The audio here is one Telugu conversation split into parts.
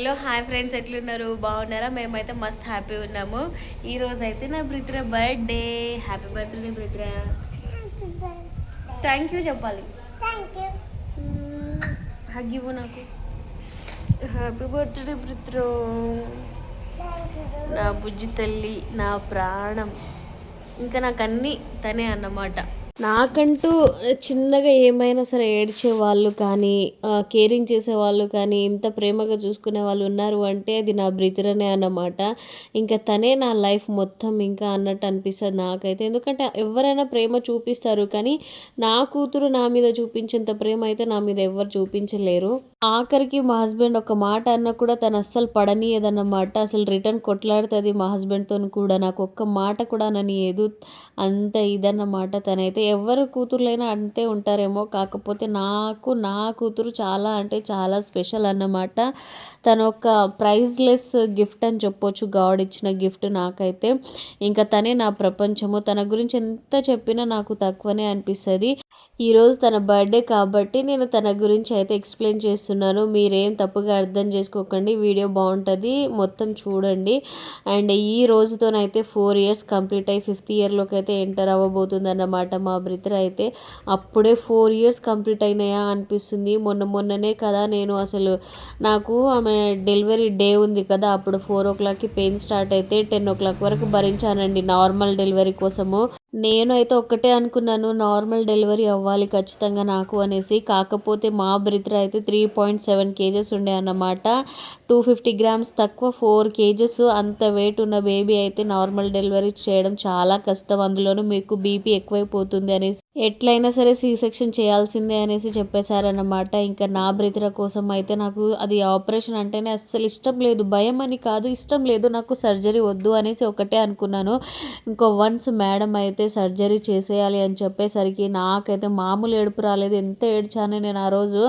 హలో హాయ్ ఫ్రెండ్స్, ఎట్లున్నారు? బాగున్నారా? మేమైతే మస్త్ హ్యాపీ ఉన్నాము. ఈరోజు అయితే నా బ్రిత్ర బర్త్డే. హ్యాపీ బర్త్డే బ్రిత్ర. థ్యాంక్ యూ చెప్పాలి. హగ్ ఇవ్వు నాకు. హ్యాపీ బర్త్డే బ్రిత్ర. నా బుజ్జి తల్లి, నా ప్రాణం. ఇంకా నాకు అన్నీ తనే అన్నమాట. నాకంటూ చిన్నగా ఏమైనా సరే ఏడ్చే వాళ్ళు కానీ కేరింగ్ చేసేవాళ్ళు కానీ ఇంత ప్రేమగా చూసుకునే వాళ్ళు ఉన్నారు అంటే అది నా బ్రితిరనే అన్నమాట. ఇంకా తనే నా లైఫ్ మొత్తం ఇంకా అన్నట్టు అనిపిస్తుంది నాకైతే. ఎందుకంటే ఎవరైనా ప్రేమ చూపిస్తారు కానీ నా కూతురు నా మీద చూపించేంత ప్రేమ అయితే నా మీద ఎవరు చూపించలేరు. ఆఖరికి మా హస్బెండ్ ఒక మాట అన్నా కూడా తను అస్సలు పడనీయదన్నమాట. అసలు రిటర్న్ కొట్లాడుతుంది మా హస్బెండ్తో కూడా. నాకు ఒక్క మాట కూడా అననీయదు. అంత ఇదన్నమాట తనైతే. ఎవరు కూతుర్లైనా అంతే ఉంటారేమో, కాకపోతే నా కూతురు చాలా అంటే చాలా స్పెషల్ అన్నమాట. తను ఒక ప్రైజ్లెస్ గిఫ్ట్ అని చెప్పొచ్చు, గాడ్ ఇచ్చిన గిఫ్ట్ నాకైతే. ఇంకా తనే నా ప్రపంచము. తన గురించి ఎంత చెప్పినా నాకు తక్కువనే అనిపిస్తుంది. ఈరోజు తన బర్త్డే కాబట్టి నేను తన గురించి అయితే ఎక్స్ప్లెయిన్ చేస్తున్నాను. మీరేం తప్పుగా అర్థం చేసుకోకండి, వీడియో బాగుంటుంది, మొత్తం చూడండి. అండ్ ఈ రోజుతోనైతే 4 years కంప్లీట్ అయ్యి 5th yearలోకి అయితే ఎంటర్ అవ్వబోతుంది అన్నమాట మా బ్రదర్ అయితే. అప్పుడే 4 years కంప్లీట్ అయినాయా అనిపిస్తుంది. మొన్ననే కదా నేను అసలు నాకు ఆమె డెలివరీ డే ఉంది కదా, అప్పుడు 4 o'clockకి పెయిన్ స్టార్ట్ అయితే 10 o'clock వరకు భరించానండి నార్మల్ డెలివరీ కోసము. నేను అయితే ఒక్కటే అనుకున్నాను, నార్మల్ డెలివరీ అవ్వాలి ఖచ్చితంగా నాకు అనేసి. కాకపోతే మా బ్రిత్ర అయితే 3.7 kgs ఉండే అన్నమాట. 250 grams తక్కువ, 4 kgs అంత వెయిట్ ఉన్న బేబీ అయితే నార్మల్ డెలివరీ చేయడం చాలా కష్టం. అందులోనూ మీకు బీపీ ఎక్కువైపోతుంది అనేసి ఎట్లయినా సరే సి సెక్షన్ చేయాల్సిందే అనేసి చెప్పేశారన్నమాట. ఇంకా నా బ్రిత్ర కోసం అయితే నాకు అది ఆపరేషన్ అంటేనే అస్సలు ఇష్టం లేదు. భయం అని కాదు, ఇష్టం లేదు, నాకు సర్జరీ వద్దు అనేసి ఒకటే అనుకున్నాను. ఇంకో వన్స్ మేడం అయితే సర్జరీ చేసేయాలి అని చెప్పేసరికి నాకైతే మామూలు ఏడుపు రాలేదు. ఎంత ఏడ్చాను నేను ఆ రోజు.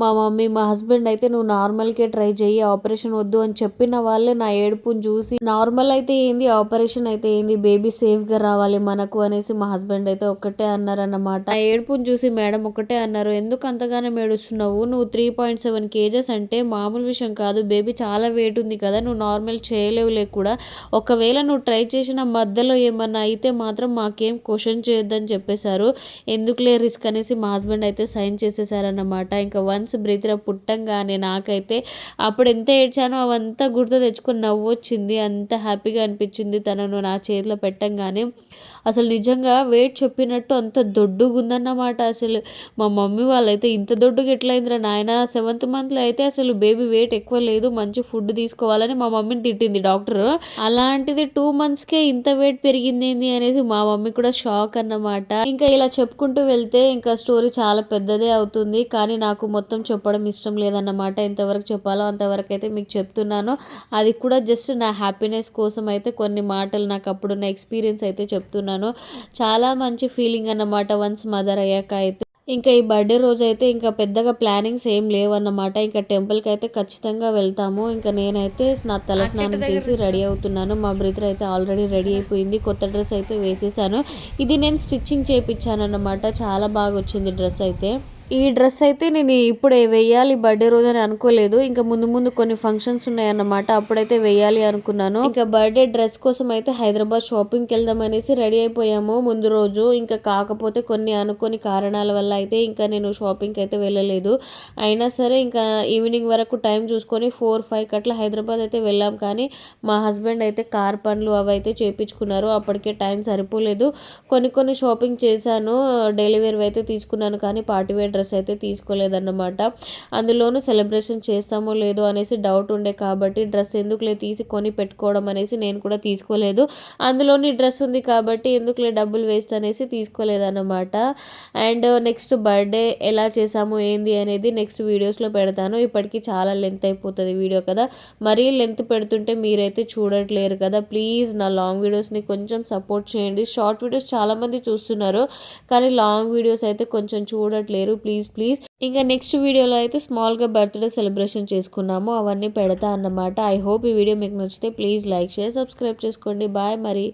మా మమ్మీ మా హస్బెండ్ అయితే నువ్వు నార్మల్కే ట్రై చెయ్యి, ఆపరేషన్ వద్దు అని చెప్పిన వాళ్ళే నా ఏడుపుని చూసి నార్మల్ అయితే ఏంది, ఆపరేషన్ అయితే ఏంది, బేబీ సేఫ్గా రావాలి మనకు అనేసి మా హస్బెండ్ అయితే ఒక్కటే అన్నారన్నమాట. ఆ ఏడుపుని చూసి మేడం ఒకటే అన్నారు, ఎందుకు అంతగానో ఏడుస్తున్నావు, నువ్వు 3.7 kgs అంటే మామూలు విషయం కాదు, బేబీ చాలా వెయిట్ ఉంది కదా, నువ్వు నార్మల్ చేయలేవులే కూడా, ఒకవేళ నువ్వు ట్రై చేసిన మధ్యలో ఏమన్నా అయితే మాత్రం మాకేం క్వశ్చన్ చేయొద్దని చెప్పేశారు. ఎందుకులే రిస్క్ అనేసి మా హస్బెండ్ అయితే సైన్ చేసేసారన్నమాట. ఇంకా వన్స్ బ్రిత్ర పుట్టంగానే నాకైతే అప్పుడు ఎంత ఏడ్చానో అవంతా గుర్తు తెచ్చుకొని నవ్వు వచ్చింది. అంత హ్యాపీగా అనిపించింది తనను నా చేతిలో పెట్టంగానే. అసలు నిజంగా వెయిట్ చెప్పినట్టు అంత దొడ్డుగా ఉందన్నమాట. అసలు మా మమ్మీ వాళ్ళైతే ఇంత దొడ్డుగా ఎట్లయిందిరా నాయన, 7th monthలో అయితే అసలు బేబీ వెయిట్ ఎక్కువ లేదు, మంచి ఫుడ్ తీసుకోవాలని మా మమ్మీని తిట్టింది డాక్టర్. అలాంటిది 2 monthsకే ఇంత వెయిట్ పెరిగింది ఏంది అనేసి మా మమ్మీ కూడా షాక్ అన్నమాట. ఇంకా ఇలా చెప్పుకుంటూ వెళ్తే ఇంకా స్టోరీ చాలా పెద్దదే అవుతుంది, కానీ నాకు మొత్తం చెప్పడం ఇష్టం లేదన్నమాట. ఎంతవరకు చెప్పాలో అంతవరకు అయితే మీకు చెప్తున్నాను. అది కూడా జస్ట్ నా హ్యాపీనెస్ కోసం అయితే కొన్ని మాటలు, నాకు అప్పుడున్న ఎక్స్పీరియన్స్ అయితే చెప్తున్నాను. చాలా మంచి ఫీలింగ్ అన్నమాట వన్స్ మదర్ అయ్యాక అయితే. ఇంకా ఈ బర్త్డే రోజు అయితే ఇంకా పెద్దగా ప్లానింగ్స్ ఏం లేవన్నమాట. ఇంకా టెంపుల్కి అయితే ఖచ్చితంగా వెళ్తాము. ఇంకా నేనైతే నా తల స్నానం చేసి రెడీ అవుతున్నాను. మా బ్రదర్ అయితే ఆల్రెడీ రెడీ అయిపోయింది, కొత్త డ్రెస్ అయితే వేసేసాను. ఇది నేను స్టిచ్చింగ్ చేయించాను అన్నమాట. చాలా బాగా వచ్చింది డ్రెస్ అయితే. ఈ డ్రెస్ అయితే నేను ఇప్పుడే వేయాలి బర్త్డే రోజు అని అనుకోలేదు. ఇంకా ముందు కొన్ని ఫంక్షన్స్ ఉన్నాయన్నమాట, అప్పుడైతే వేయాలి అనుకున్నాను. ఇంకా బర్త్డే డ్రెస్ కోసం అయితే హైదరాబాద్ షాపింగ్కి వెళ్దాం అనేసి రెడీ అయిపోయాము ముందు రోజు. ఇంకా కాకపోతే కొన్ని అనుకోని కారణాల వల్ల అయితే ఇంకా నేను షాపింగ్కి అయితే వెళ్ళలేదు. అయినా సరే ఇంకా ఈవినింగ్ వరకు టైం చూసుకొని 4-5 అట్లా హైదరాబాద్ అయితే వెళ్ళాం. కానీ మా హస్బెండ్ అయితే కార్ పనులు అవి అయితే చేయించుకున్నారు, అప్పటికే టైం సరిపోలేదు. కొన్ని షాపింగ్ చేశాను, డైలీ వేర్ అయితే తీసుకున్నాను, కానీ పార్టీ వేర్ డ్రెస్ అయితే తీసుకోలేదన్నమాట. అందులోనూ సెలబ్రేషన్ చేస్తామో లేదో అనేసి డౌట్ ఉండే కాబట్టి డ్రెస్ ఎందుకులే తీసి కొని పెట్టుకోవడం అనేసి నేను కూడా తీసుకోలేదు. అందులోని డ్రెస్ ఉంది కాబట్టి ఎందుకులే డబ్బులు వేస్ట్ అనేసి తీసుకోలేదన్నమాట. అండ్ నెక్స్ట్ బర్త్డే ఎలా చేసాము ఏంది అనేది నెక్స్ట్ వీడియోస్లో పెడతాను. ఇప్పటికీ చాలా లెంత్ అయిపోతుంది వీడియో కదా, మరీ లెంత్ పెడుతుంటే మీరైతే చూడట్లేరు కదా. ప్లీజ్ నా లాంగ్ వీడియోస్ని కొంచెం సపోర్ట్ చేయండి. షార్ట్ వీడియోస్ చాలామంది చూస్తున్నారు కానీ లాంగ్ వీడియోస్ అయితే కొంచెం చూడట్లేరు. ప్లీజ్. ఇంకా నెక్స్ట్ వీడియోలో అయితే స్మాల్గా బర్త్డే సెలబ్రేషన్ చేసుకున్నాము, అవన్నీ పెడతా అన్నమాట. ఐ హోప్ ఈ వీడియో మీకు నచ్చితే ప్లీజ్ లైక్, షేర్, సబ్స్క్రైబ్ చేసుకోండి. బాయ్ మరి.